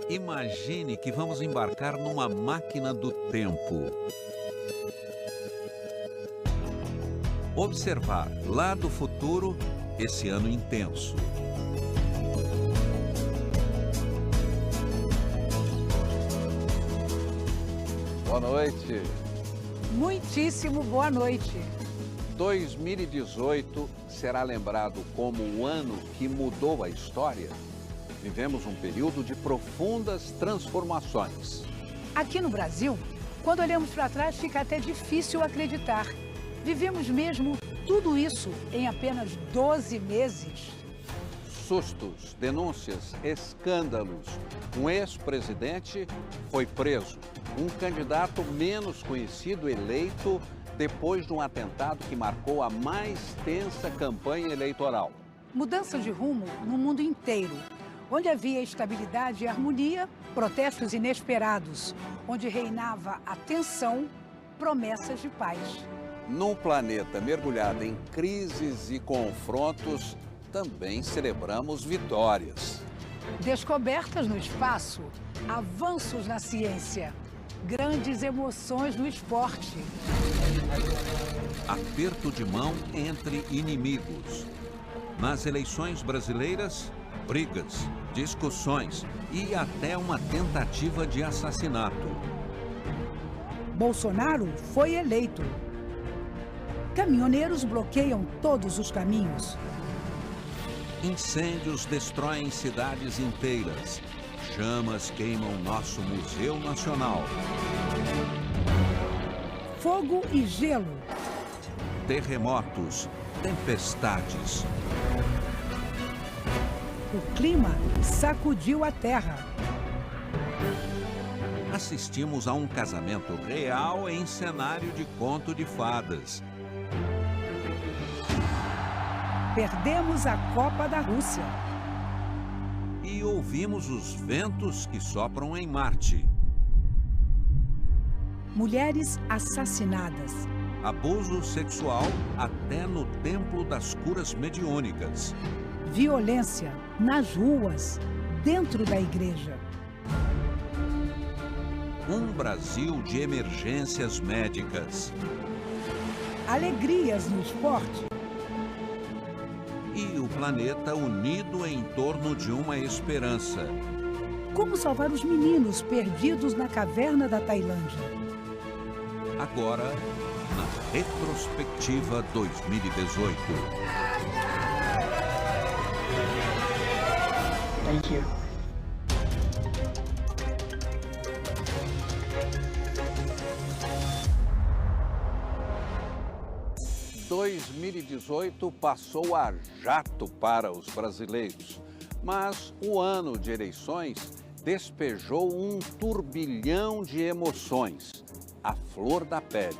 Imagine que vamos embarcar numa máquina do tempo. Observar lá do futuro esse ano intenso. Boa noite. Muitíssimo boa noite. 2018 será lembrado como o ano que mudou a história. Vivemos um período de profundas transformações. Aqui no Brasil, quando olhamos para trás, fica até difícil acreditar. Vivemos mesmo tudo isso em apenas 12 meses. Sustos, denúncias, escândalos. Um ex-presidente foi preso. Um candidato menos conhecido eleito depois de um atentado que marcou a mais tensa campanha eleitoral. Mudança de rumo no mundo inteiro. Onde havia estabilidade e harmonia, protestos inesperados. Onde reinava a tensão, promessas de paz. Num planeta mergulhado em crises e confrontos, também celebramos vitórias. Descobertas no espaço, avanços na ciência, grandes emoções no esporte. Aperto de mão entre inimigos. Nas eleições brasileiras, brigas, discussões e até uma tentativa de assassinato. Bolsonaro foi eleito. Caminhoneiros bloqueiam todos os caminhos. Incêndios destroem cidades inteiras. Chamas queimam nosso Museu Nacional. Fogo e gelo. Terremotos, tempestades. O clima sacudiu a terra. Assistimos a um casamento real em cenário de conto de fadas. Perdemos a Copa da Rússia. E ouvimos os ventos que sopram em Marte. Mulheres assassinadas. Abuso sexual até no Templo das Curas Mediúnicas. Violência nas ruas, dentro da igreja. Um Brasil de emergências médicas. Alegrias no esporte. E o planeta unido em torno de uma esperança. Como salvar os meninos perdidos na caverna da Tailândia. Agora, na retrospectiva 2018. Thank you. 2018 passou a jato para os brasileiros, mas o ano de eleições despejou um turbilhão de emoções, à flor da pele.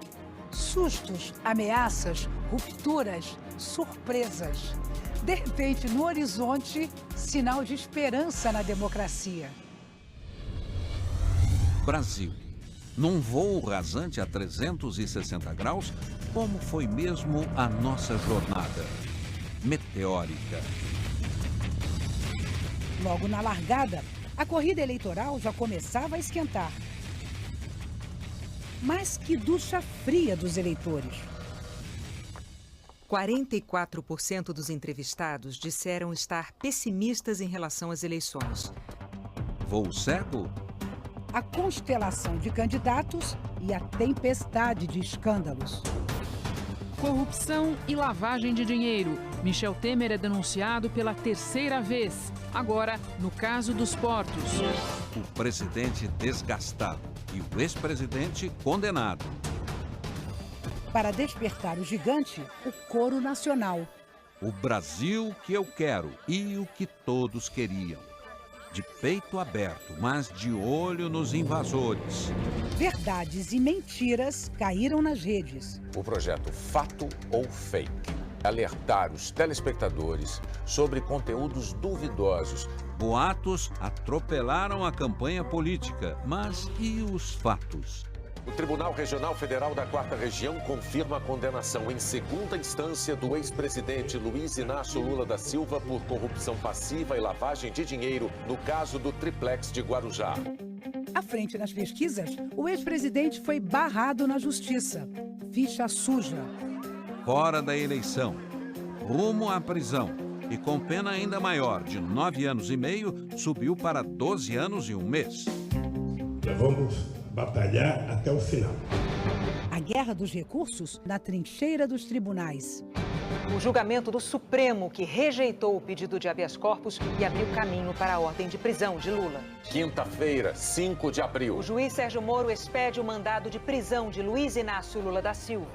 Sustos, ameaças, rupturas, surpresas. De repente, no horizonte, sinal de esperança na democracia. Brasil. Num voo rasante a 360 graus, como foi mesmo a nossa jornada meteórica. Logo na largada, a corrida eleitoral já começava a esquentar. Mas que ducha fria dos eleitores. 44% dos entrevistados disseram estar pessimistas em relação às eleições. Voo cego? A constelação de candidatos e a tempestade de escândalos. Corrupção e lavagem de dinheiro. Michel Temer é denunciado pela terceira vez, agora no caso dos portos. O presidente desgastado e o ex-presidente condenado. Para despertar o gigante, o coro nacional. O Brasil que eu quero e o que todos queriam. De peito aberto, mas de olho nos invasores. Verdades e mentiras caíram nas redes. O projeto Fato ou Fake. Alertar os telespectadores sobre conteúdos duvidosos. Boatos atropelaram a campanha política, mas e os fatos? O Tribunal Regional Federal da 4ª Região confirma a condenação em segunda instância do ex-presidente Luiz Inácio Lula da Silva por corrupção passiva e lavagem de dinheiro no caso do triplex de Guarujá. À frente nas pesquisas, o ex-presidente foi barrado na justiça. Ficha suja. Fora da eleição, rumo à prisão e com pena ainda maior, de 9 anos e meio, subiu para 12 anos e 1 mês. Nós vamos batalhar até o final. A guerra dos recursos na trincheira dos tribunais. O julgamento do Supremo, que rejeitou o pedido de habeas corpus e abriu caminho para a ordem de prisão de Lula. Quinta-feira, 5 de abril. O juiz Sérgio Moro expede o mandado de prisão de Luiz Inácio Lula da Silva.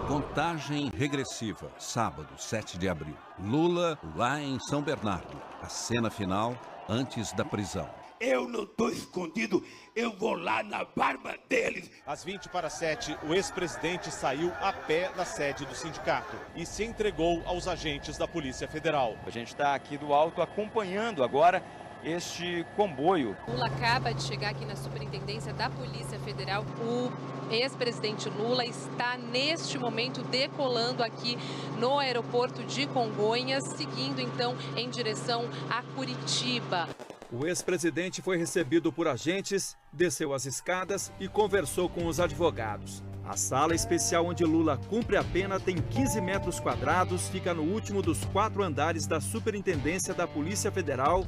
Contagem regressiva, sábado, 7 de abril. Lula lá em São Bernardo. A cena final antes da prisão. Eu não estou escondido, eu vou lá na barba deles. Às 6:20, o ex-presidente saiu a pé da sede do sindicato e se entregou aos agentes da Polícia Federal. A gente está aqui do alto acompanhando agora este comboio. Lula acaba de chegar aqui na Superintendência da Polícia Federal. O ex-presidente Lula está neste momento decolando aqui no aeroporto de Congonhas, seguindo então em direção a Curitiba. O ex-presidente foi recebido por agentes, desceu as escadas e conversou com os advogados. A sala especial onde Lula cumpre a pena tem 15 metros quadrados, fica no último dos 4 andares da Superintendência da Polícia Federal.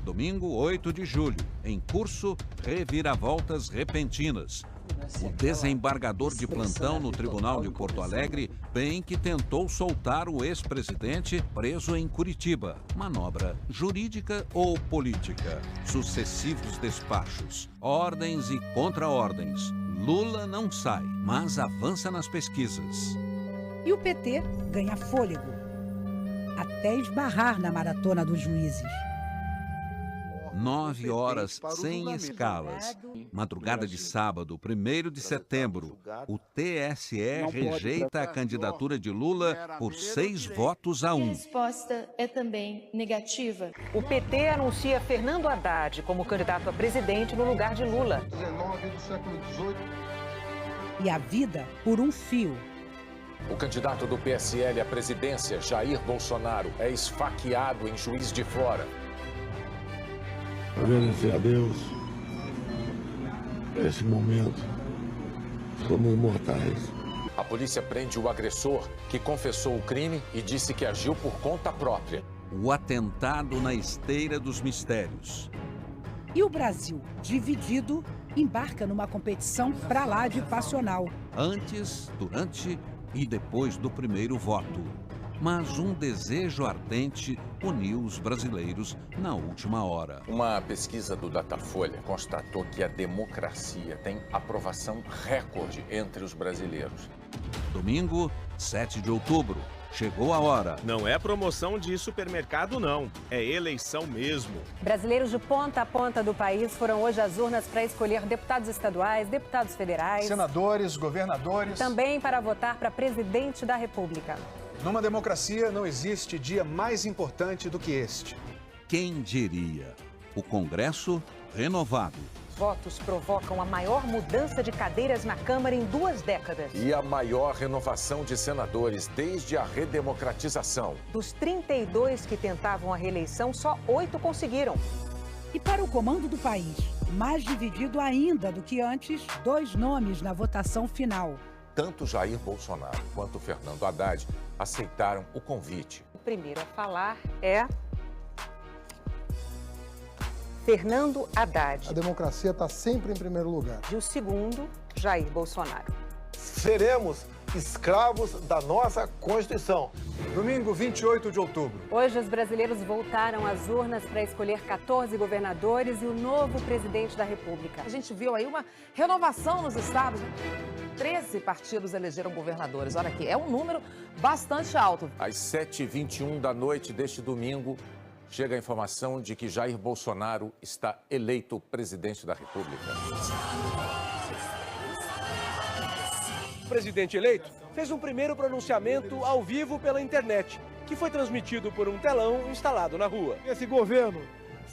Domingo, 8 de julho, em curso, reviravoltas repentinas. O desembargador de plantão no Tribunal de Porto Alegre bem que tentou soltar o ex-presidente preso em Curitiba. Manobra jurídica ou política? Sucessivos despachos, ordens e contra-ordens. Lula não sai, mas avança nas pesquisas. E o PT ganha fôlego, até esbarrar na maratona dos juízes. 9 horas sem escalas. Madrugada de sábado, 1º de setembro, o TSE rejeita a candidatura de Lula por 6 votos a 1. A resposta é também negativa. O PT anuncia Fernando Haddad como candidato a presidente no lugar de Lula. 19 do século XVIII. E a vida por um fio. O candidato do PSL à presidência, Jair Bolsonaro, é esfaqueado em Juiz de Fora. Agradecer a Deus por esse momento. Somos imortais. A polícia prende o agressor, que confessou o crime e disse que agiu por conta própria. O atentado na esteira dos mistérios. E o Brasil, dividido, embarca numa competição pra lá de passional. Antes, durante e depois do primeiro voto. Mas um desejo ardente uniu os brasileiros na última hora. Uma pesquisa do Datafolha constatou que a democracia tem aprovação recorde entre os brasileiros. Domingo, 7 de outubro. Chegou a hora. Não é promoção de supermercado, não. É eleição mesmo. Brasileiros de ponta a ponta do país foram hoje às urnas para escolher deputados estaduais, deputados federais, senadores, governadores. Também para votar para presidente da República. Numa democracia não existe dia mais importante do que este. Quem diria? O Congresso renovado. Votos provocam a maior mudança de cadeiras na Câmara em 2 décadas. E a maior renovação de senadores desde a redemocratização. Dos 32 que tentavam a reeleição, só 8 conseguiram. E para o comando do país, mais dividido ainda do que antes, 2 nomes na votação final. Tanto Jair Bolsonaro quanto Fernando Haddad aceitaram o convite. O primeiro a falar é Fernando Haddad. A democracia está sempre em primeiro lugar. E o segundo, Jair Bolsonaro. Seremos escravos da nossa Constituição. Domingo, 28 de outubro. Hoje, os brasileiros voltaram às urnas para escolher 14 governadores e o novo presidente da República. A gente viu aí uma renovação nos estados. 13 partidos elegeram governadores. Olha aqui, é um número bastante alto. Às 7h21 da noite deste domingo, chega a informação de que Jair Bolsonaro está eleito presidente da República. O presidente eleito fez um primeiro pronunciamento ao vivo pela internet, que foi transmitido por um telão instalado na rua. Esse governo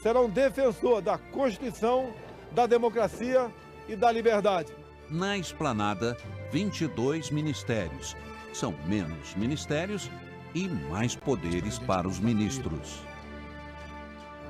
será um defensor da Constituição, da democracia e da liberdade. Na esplanada, 22 ministérios. São menos ministérios e mais poderes para os ministros.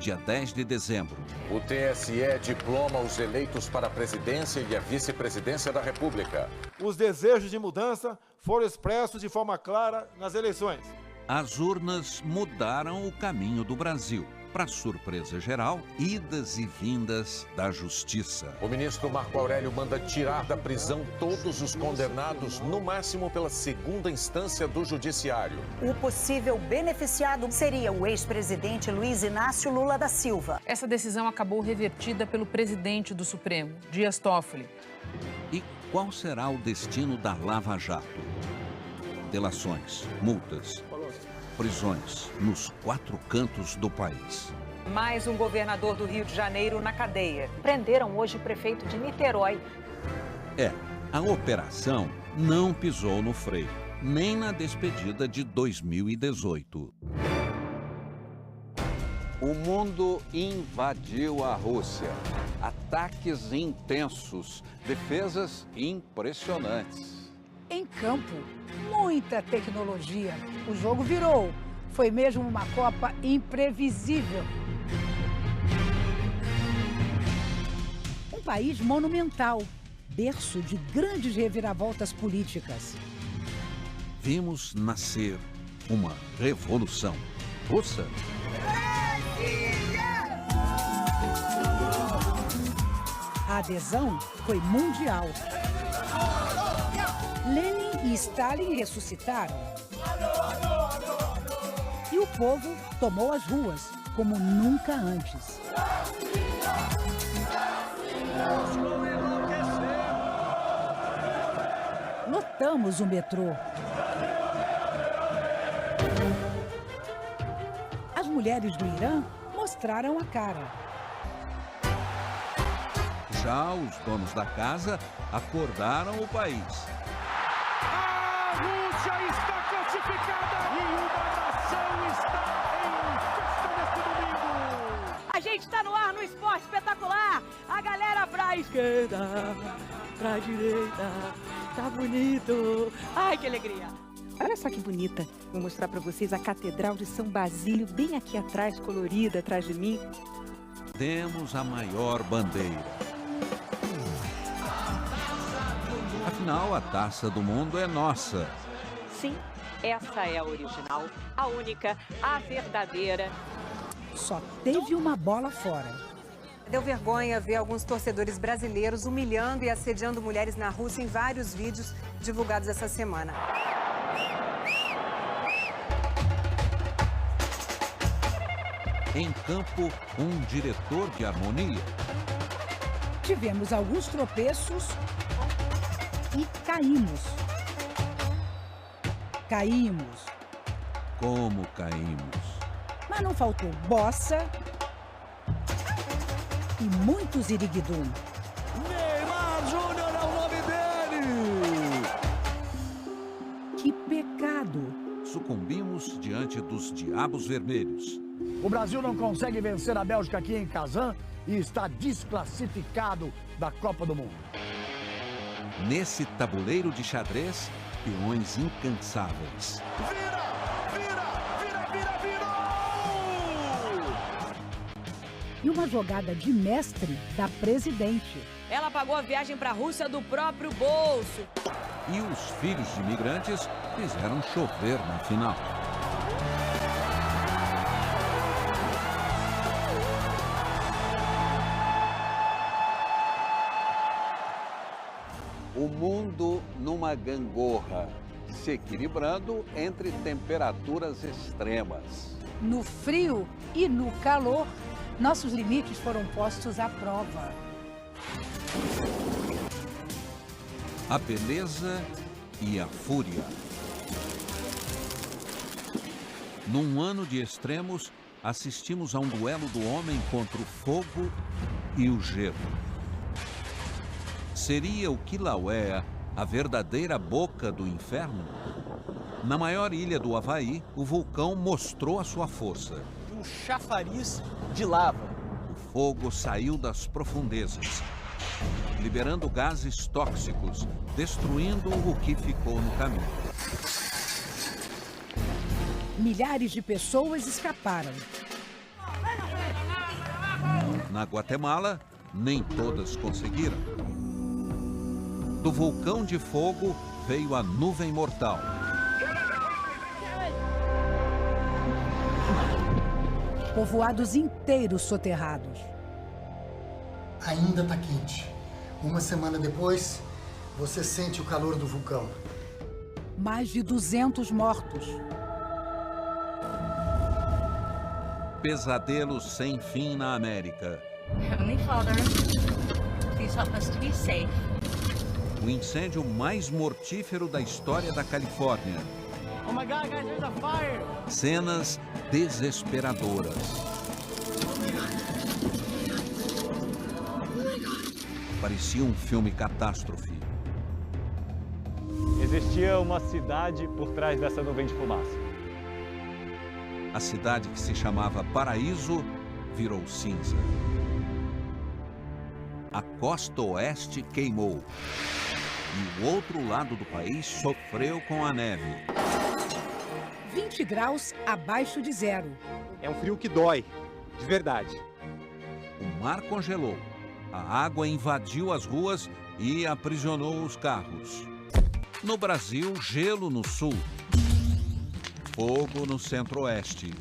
Dia 10 de dezembro. O TSE diploma os eleitos para a presidência e a vice-presidência da República. Os desejos de mudança foram expressos de forma clara nas eleições. As urnas mudaram o caminho do Brasil. Para surpresa geral, idas e vindas da justiça. O ministro Marco Aurélio manda tirar da prisão todos os condenados, no máximo pela segunda instância do judiciário. O possível beneficiado seria o ex-presidente Luiz Inácio Lula da Silva. Essa decisão acabou revertida pelo presidente do Supremo, Dias Toffoli. E qual será o destino da Lava Jato? Delações, multas, prisões nos 4 cantos do país. Mais um governador do Rio de Janeiro na cadeia. Prenderam hoje o prefeito de Niterói. A operação não pisou no freio, nem na despedida de 2018. O mundo invadiu a Rússia. Ataques intensos, defesas impressionantes. Em campo, muita tecnologia. O jogo virou. Foi mesmo uma Copa imprevisível. Um país monumental, berço de grandes reviravoltas políticas. Vimos nascer uma revolução russa. A adesão foi mundial. Lenin e Stalin ressuscitaram. E o povo tomou as ruas como nunca antes. Lotamos o metrô. As mulheres do Irã mostraram a cara. Já os donos da casa acordaram o país. A Rússia está classificada e uma nação está em festa neste domingo. A gente está no ar no Esporte Espetacular. A galera pra esquerda, pra direita. Tá bonito. Ai, que alegria. Olha só que bonita. Vou mostrar para vocês a Catedral de São Basílio, bem aqui atrás, colorida, atrás de mim. Temos a maior bandeira. Afinal, a Taça do Mundo é nossa. Sim, essa é a original, a única, a verdadeira. Só teve uma bola fora. Deu vergonha ver alguns torcedores brasileiros humilhando e assediando mulheres na Rússia em vários vídeos divulgados essa semana. Em campo, um diretor de harmonia. Tivemos alguns tropeços e caímos. Caímos. Como caímos? Mas não faltou bossa e muito ziriguidum. Neymar Júnior é o nome dele! Que pecado! Sucumbimos diante dos Diabos Vermelhos. O Brasil não consegue vencer a Bélgica aqui em Kazan e está desclassificado da Copa do Mundo. Nesse tabuleiro de xadrez, peões incansáveis. E uma jogada de mestre da presidente. Ela pagou a viagem para a Rússia do próprio bolso. E os filhos de imigrantes fizeram chover na final. O mundo numa gangorra, se equilibrando entre temperaturas extremas. No frio e no calor, nossos limites foram postos à prova. A beleza e a fúria. Num ano de extremos, assistimos a um duelo do homem contra o fogo e o gelo. Seria o Kilauea a verdadeira boca do inferno? Na maior ilha do Havaí, o vulcão mostrou a sua força. Um chafariz de lava. O fogo saiu das profundezas, liberando gases tóxicos, destruindo o que ficou no caminho. Milhares de pessoas escaparam. Na Guatemala, nem todas conseguiram. Do vulcão de fogo veio a nuvem mortal. Povoados inteiros soterrados. Ainda está quente. Uma semana depois, você sente o calor do vulcão. Mais de 200 mortos. Pesadelos sem fim na América. Heavenly Father, please help us to be safe. O incêndio mais mortífero da história da Califórnia. Oh my God, guys, there's a fire! Cenas desesperadoras. Parecia um filme catástrofe. Existia uma cidade por trás dessa nuvem de fumaça. A cidade que se chamava Paraíso virou cinza. A costa oeste queimou. E o outro lado do país sofreu com a neve. 20 graus abaixo de zero. É um frio que dói, de verdade. O mar congelou. A água invadiu as ruas e aprisionou os carros. No Brasil, gelo no sul. Fogo no centro-oeste.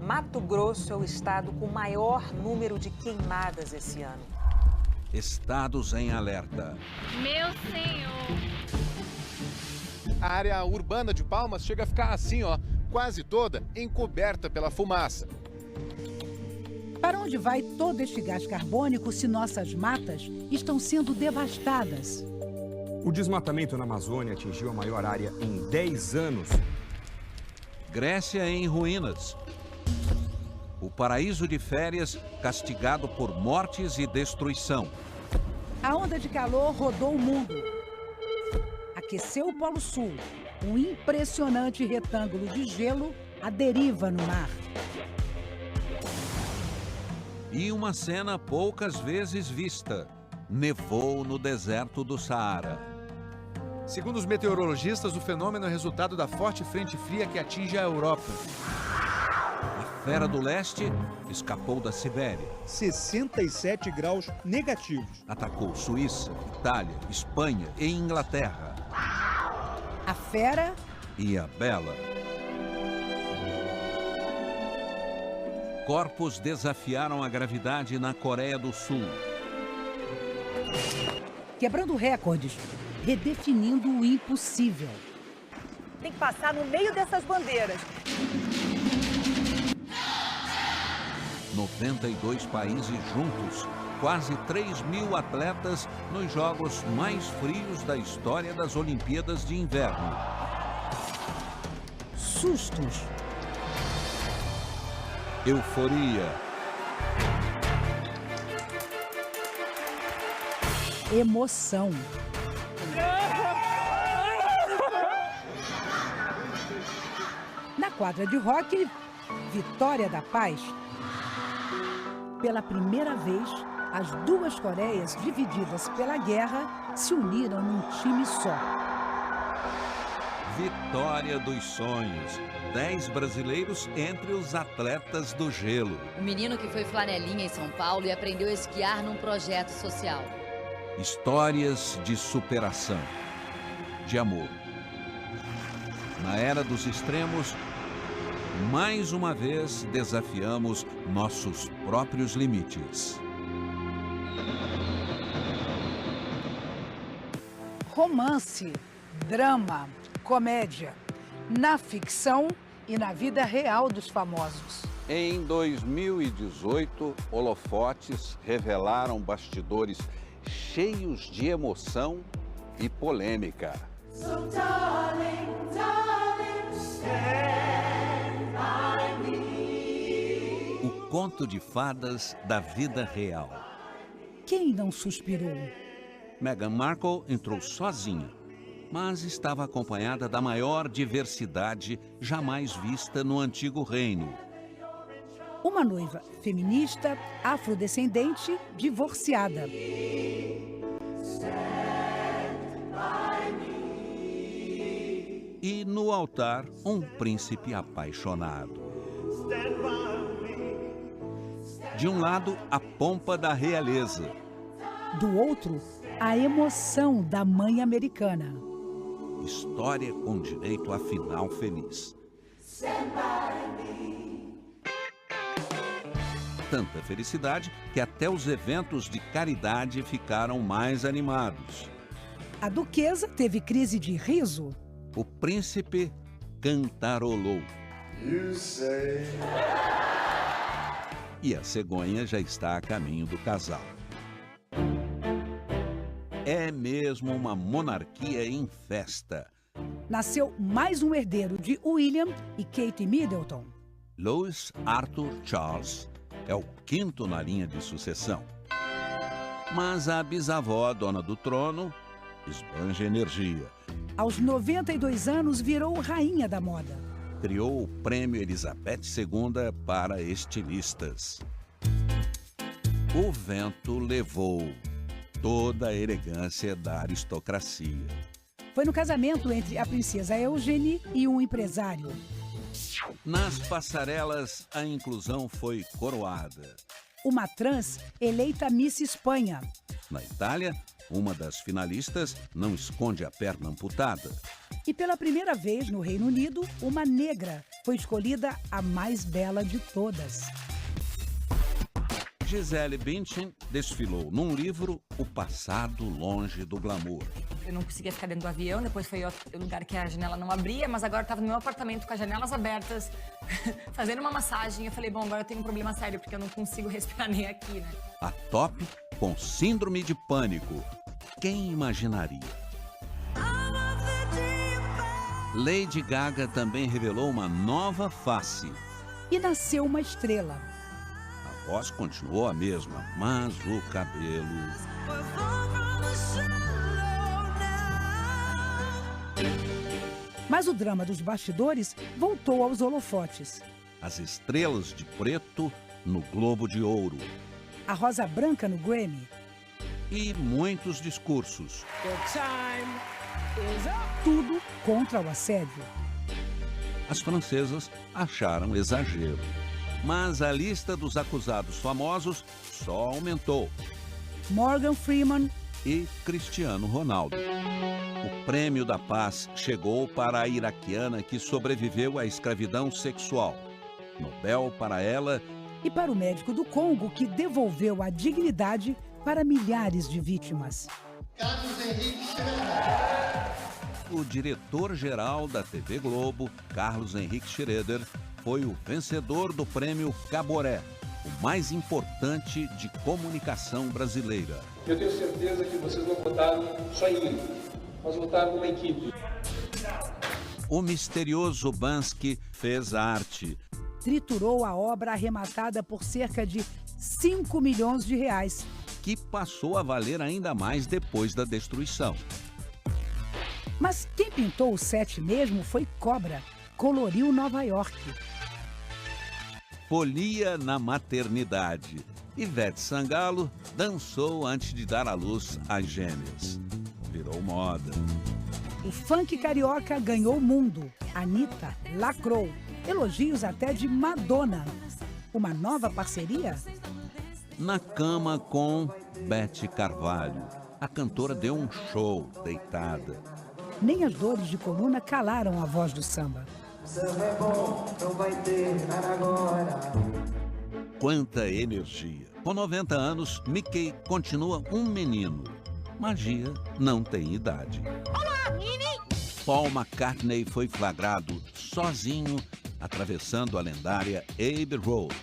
Mato Grosso é o estado com maior número de queimadas esse ano. Estados em alerta. Meu Senhor! A área urbana de Palmas chega a ficar assim, ó, quase toda encoberta pela fumaça. Para onde vai todo este gás carbônico se nossas matas estão sendo devastadas? O desmatamento na Amazônia atingiu a maior área em 10 anos. Grécia em ruínas. O paraíso de férias castigado por mortes e destruição. A onda de calor rodou o mundo. Aqueceu o Polo Sul. Um impressionante retângulo de gelo à deriva no mar. E uma cena poucas vezes vista. Nevou no deserto do Saara. Segundo os meteorologistas, o fenômeno é resultado da forte frente fria que atinge a Europa. A Fera do Leste escapou da Sibéria. 67 graus negativos. Atacou Suíça, Itália, Espanha e Inglaterra. A Fera e a Bela. Corpos desafiaram a gravidade na Coreia do Sul. Quebrando recordes, redefinindo o impossível. Tem que passar no meio dessas bandeiras. 92 países juntos, quase 3.000 atletas nos jogos mais frios da história das Olimpíadas de Inverno. Sustos. Euforia. Emoção. Na quadra de hóquei, Vitória da Paz. Pela primeira vez, as duas Coreias, divididas pela guerra, se uniram num time só. Vitória dos sonhos. 10 brasileiros entre os atletas do gelo. O menino que foi flanelinha em São Paulo e aprendeu a esquiar num projeto social. Histórias de superação, de amor. Na era dos extremos, mais uma vez desafiamos nossos próprios limites. Romance, drama, comédia, na ficção e na vida real dos famosos. Em 2018, holofotes revelaram bastidores cheios de emoção e polêmica. So darling, darling, stand by me. O conto de fadas da vida real. Quem não suspirou? Meghan Markle entrou sozinha, mas estava acompanhada da maior diversidade jamais vista no Antigo Reino. Uma noiva feminista, afrodescendente, divorciada. E no altar, um príncipe apaixonado. De um lado, a pompa da realeza. Do outro, a emoção da mãe americana. História com direito a final feliz. Tanta felicidade que até os eventos de caridade ficaram mais animados. A duquesa teve crise de riso. O príncipe cantarolou. E a cegonha já está a caminho do casal. É mesmo uma monarquia em festa. Nasceu mais um herdeiro de William e Kate Middleton. Louis Arthur Charles é o quinto na linha de sucessão. Mas a bisavó, dona do trono, esbanja energia. Aos 92 anos, virou rainha da moda. Criou o Prêmio Elizabeth II para estilistas. O vento levou toda a elegância da aristocracia. Foi no casamento entre a princesa Eugenie e um empresário. Nas passarelas, a inclusão foi coroada. Uma trans eleita Miss Espanha. Na Itália, uma das finalistas não esconde a perna amputada. E pela primeira vez no Reino Unido, uma negra foi escolhida a mais bela de todas. Gisele Bündchen desfilou num livro O Passado Longe do Glamour. Eu não conseguia ficar dentro do avião, depois foi outro lugar que a janela não abria, mas agora eu estava no meu apartamento com as janelas abertas, fazendo uma massagem. Eu falei, bom, agora eu tenho um problema sério, porque eu não consigo respirar nem aqui, né? A top com síndrome de pânico. Quem imaginaria? Lady Gaga também revelou uma nova face. E nasceu uma estrela. A voz continuou a mesma, mas o cabelo... Mas o drama dos bastidores voltou aos holofotes. As estrelas de preto no Globo de Ouro. A rosa branca no Grammy. E muitos discursos. Tudo contra o assédio. As francesas acharam exagero. Mas a lista dos acusados famosos só aumentou. Morgan Freeman e Cristiano Ronaldo. O Prêmio da Paz chegou para a iraquiana que sobreviveu à escravidão sexual. Nobel para ela e para o médico do Congo que devolveu a dignidade para milhares de vítimas. Carlos Henrique Schroeder. O diretor-geral da TV Globo, Carlos Henrique Schroeder, foi o vencedor do Prêmio Caboré, o mais importante de comunicação brasileira. Eu tenho certeza que vocês não votaram só em mim, mas votaram numa equipe. O misterioso Bansky fez arte. Triturou a obra arrematada por cerca de 5 milhões de reais. Que passou a valer ainda mais depois da destruição. Mas quem pintou o set mesmo foi Cobra, coloriu Nova York. Folia na maternidade. Ivete Sangalo dançou antes de dar à luz as gêmeas. Virou moda. O funk carioca ganhou o mundo. Anitta lacrou. Elogios até de Madonna. Uma nova parceria? Na cama com Beth Carvalho. A cantora deu um show deitada. Nem as dores de coluna calaram a voz do samba. O samba é bom, não vai ter agora. Quanta energia. Com 90 anos, Mickey continua um menino. Magia não tem idade. Olá, Minnie! Paul McCartney foi flagrado sozinho atravessando a lendária Abbey Road.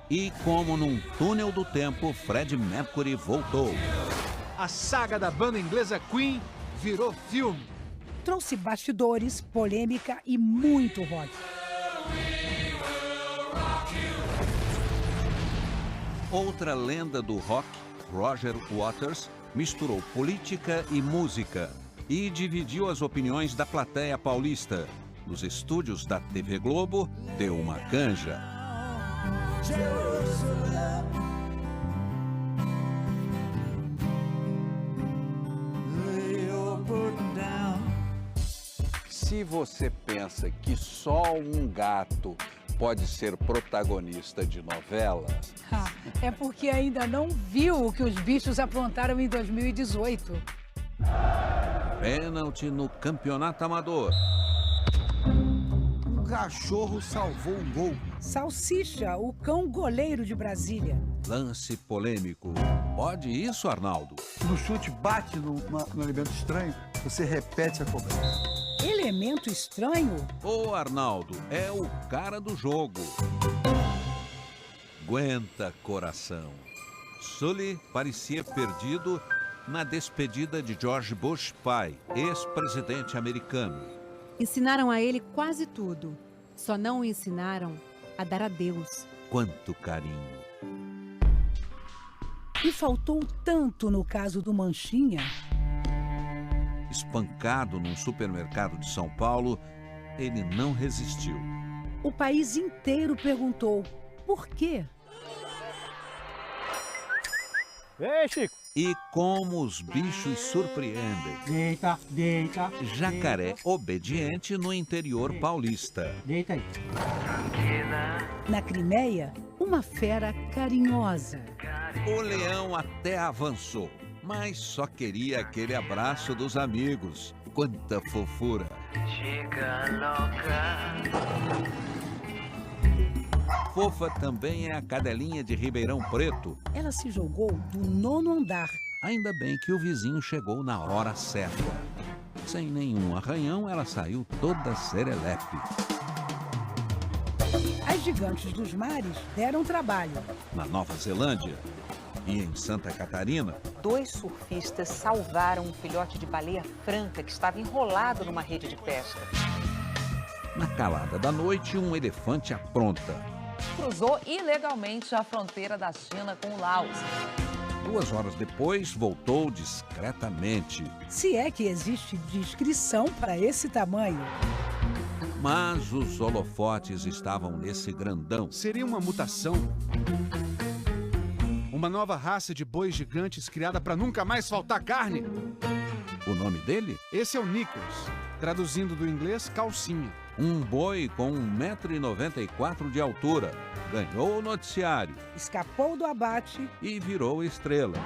E como num túnel do tempo, Freddie Mercury voltou. A saga da banda inglesa Queen virou filme. Trouxe bastidores, polêmica e muito rock. Outra lenda do rock, Roger Waters, misturou política e música e dividiu as opiniões da plateia paulista. nos estúdios da TV Globo, deu uma canja. Se você pensa que só um gato pode ser protagonista de novela... É porque ainda não viu o que os bichos aprontaram em 2018. Pênalti no campeonato amador. Um cachorro salvou um gol. Salsicha, o cão goleiro de Brasília. Lance polêmico. Pode isso, Arnaldo? No chute bate no elemento estranho, você repete a cobrança. Elemento estranho? Ô, Arnaldo, é o cara do jogo. Aguenta, coração. Sully parecia perdido na despedida de George Bush pai, ex-presidente americano. Ensinaram a ele quase tudo. Só não o ensinaram a dar adeus. Quanto carinho. E faltou tanto no caso do Manchinha. Espancado num supermercado de São Paulo, ele não resistiu. O país inteiro perguntou por quê. Ei, Chico! E como os bichos surpreendem. Deita, deita. Jacaré obediente no interior paulista. Deita aí. Na Crimeia, uma fera carinhosa. O leão até avançou, mas só queria aquele abraço dos amigos. Quanta fofura. Chica louca. Fofa também é a cadelinha de Ribeirão Preto. Ela se jogou do 9º andar. Ainda bem que o vizinho chegou na hora certa. Sem nenhum arranhão, ela saiu toda serelepe. As gigantes dos mares deram trabalho. Na Nova Zelândia e em Santa Catarina, 2 surfistas salvaram um filhote de baleia franca que estava enrolado numa rede de pesca. Na calada da noite, um elefante apronta. Cruzou ilegalmente a fronteira da China com o Laos. 2 horas depois, voltou discretamente. Se é que existe descrição para esse tamanho. Mas os holofotes estavam nesse grandão. Seria uma mutação? Uma nova raça de bois gigantes criada para nunca mais faltar carne? O nome dele? Esse é o Knickers, traduzindo do inglês calcinha. Um boi com 1,94 m de altura. Ganhou o noticiário. Escapou do abate. E virou estrela.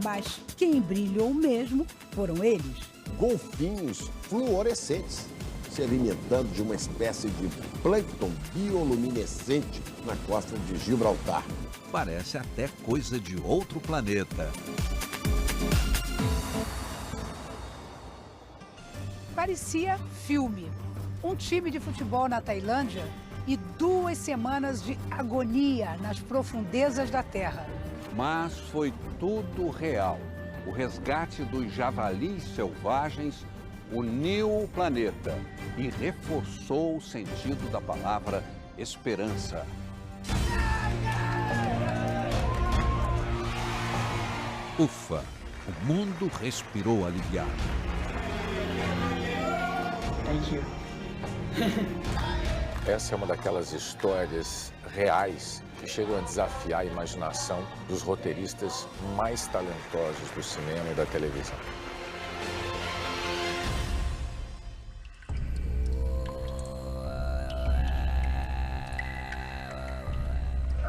Mas quem brilhou mesmo foram eles. Golfinhos fluorescentes, se alimentando de uma espécie de plâncton bioluminescente na costa de Gibraltar. Parece até coisa de outro planeta. Parecia filme. Um time de futebol na Tailândia e 2 semanas de agonia nas profundezas da terra. Mas foi tudo real. O resgate dos javalis selvagens uniu o planeta e reforçou o sentido da palavra esperança. Ufa! O mundo respirou aliviado. Essa é uma daquelas histórias reais que chegam a desafiar a imaginação dos roteiristas mais talentosos do cinema e da televisão.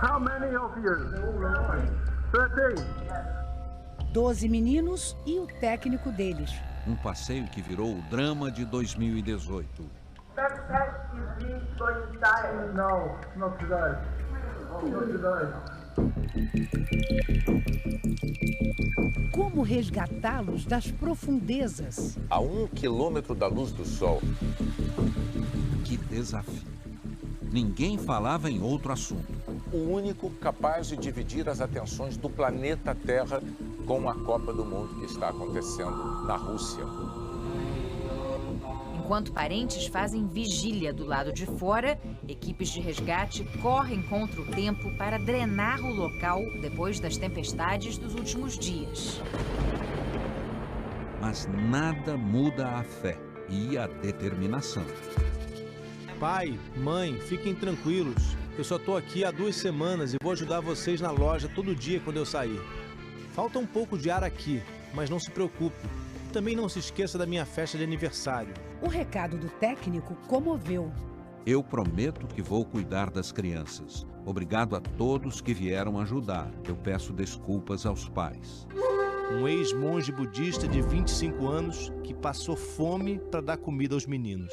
How many of you? 13. 12 meninos e o técnico deles. Um passeio que virou o drama de 2018. No, not today. Not today. Como resgatá-los das profundezas? A 1 quilômetro da luz do sol. Que desafio. Ninguém falava em outro assunto. O único capaz de dividir as atenções do planeta Terra com a Copa do Mundo que está acontecendo na Rússia. Enquanto parentes fazem vigília do lado de fora, equipes de resgate correm contra o tempo para drenar o local depois das tempestades dos últimos dias. Mas nada muda a fé. e a determinação. Pai, mãe, fiquem tranquilos. Eu só tô aqui há 2 semanas e vou ajudar vocês na loja todo dia quando eu sair. Falta um pouco de ar aqui, mas não se preocupe. Também não se esqueça da minha festa de aniversário. O recado do técnico comoveu. Eu prometo que vou cuidar das crianças. Obrigado a todos que vieram ajudar. Eu peço desculpas aos pais. Um ex-monge budista de 25 anos que passou fome para dar comida aos meninos.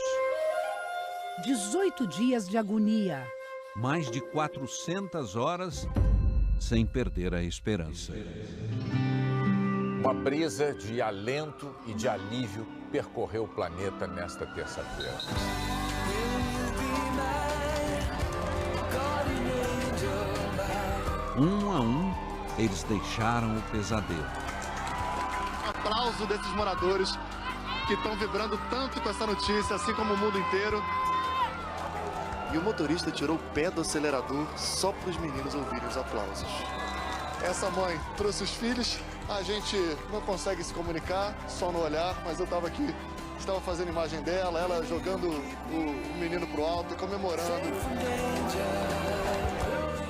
18 dias de agonia. Mais de 400 horas sem perder a esperança. Uma brisa de alento e de alívio percorreu o planeta nesta terça-feira. Um a um, eles deixaram o pesadelo. Aplauso desses moradores que estão vibrando tanto com essa notícia, assim como o mundo inteiro. E o motorista tirou o pé do acelerador só para os meninos ouvirem os aplausos. Essa mãe trouxe os filhos, a gente não consegue se comunicar, só no olhar, mas eu estava aqui, estava fazendo imagem dela, ela jogando o menino pro alto e comemorando.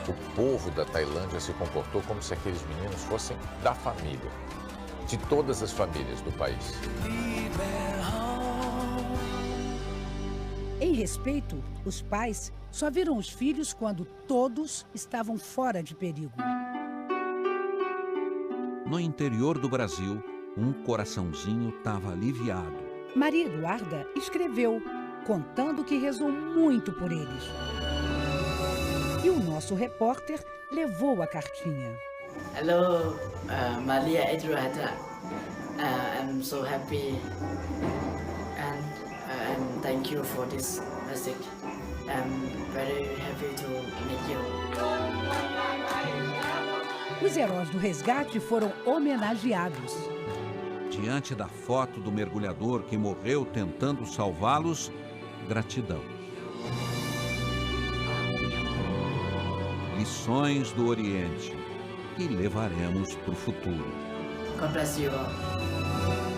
O povo da Tailândia se comportou como se aqueles meninos fossem da família, de todas as famílias do país. Em respeito, os pais só viram os filhos quando todos estavam fora de perigo. No interior do Brasil, um coraçãozinho estava aliviado. Maria Eduarda escreveu, contando que rezou muito por eles. E o nosso repórter levou a cartinha. Hello, Maria Eduarda. I'm so happy and thank you for this message. I'm very happy to meet you. Os heróis do resgate foram homenageados. Diante da foto do mergulhador que morreu tentando salvá-los, gratidão. Lições do Oriente que levaremos para o futuro. God bless you all.